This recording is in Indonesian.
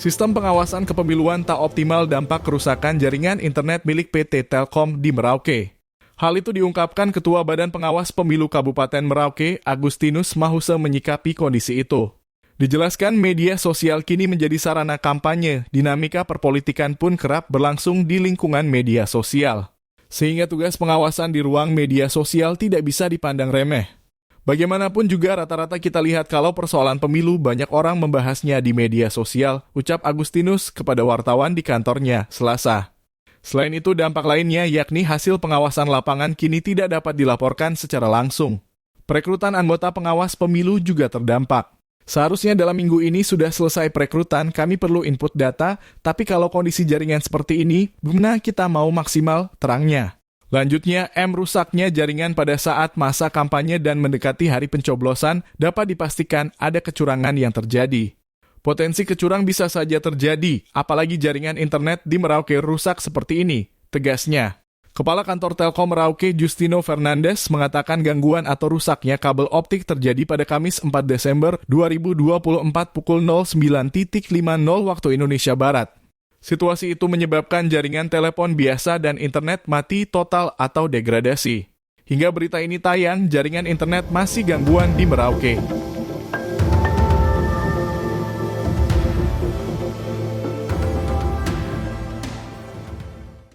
Sistem pengawasan kepemiluan tak optimal dampak kerusakan jaringan internet milik PT Telkom di Merauke. Hal itu diungkapkan Ketua Badan Pengawas Pemilu Kabupaten Merauke, Agustinus Mahuse menyikapi kondisi itu. Dijelaskan media sosial kini menjadi sarana kampanye, dinamika perpolitikan pun kerap berlangsung di lingkungan media sosial. Sehingga tugas pengawasan di ruang media sosial tidak bisa dipandang remeh. Bagaimanapun juga rata-rata kita lihat kalau persoalan pemilu banyak orang membahasnya di media sosial, ucap Agustinus kepada wartawan di kantornya, Selasa. Selain itu dampak lainnya yakni hasil pengawasan lapangan kini tidak dapat dilaporkan secara langsung. Perekrutan anggota pengawas pemilu juga terdampak. Seharusnya dalam minggu ini sudah selesai perekrutan, kami perlu input data, tapi kalau kondisi jaringan seperti ini, gimana kita mau maksimal, terangnya. Lanjutnya, rusaknya jaringan pada saat masa kampanye dan mendekati hari pencoblosan dapat dipastikan ada kecurangan yang terjadi. Potensi kecurang bisa saja terjadi, apalagi jaringan internet di Merauke rusak seperti ini, tegasnya. Kepala Kantor Telkom Merauke Justino Fernandes mengatakan gangguan atau rusaknya kabel optik terjadi pada Kamis 4 Desember 2024 pukul 09.50 waktu Indonesia Barat. Situasi itu menyebabkan jaringan telepon biasa dan internet mati total atau degradasi. Hingga berita ini tayang, jaringan internet masih gangguan di Merauke.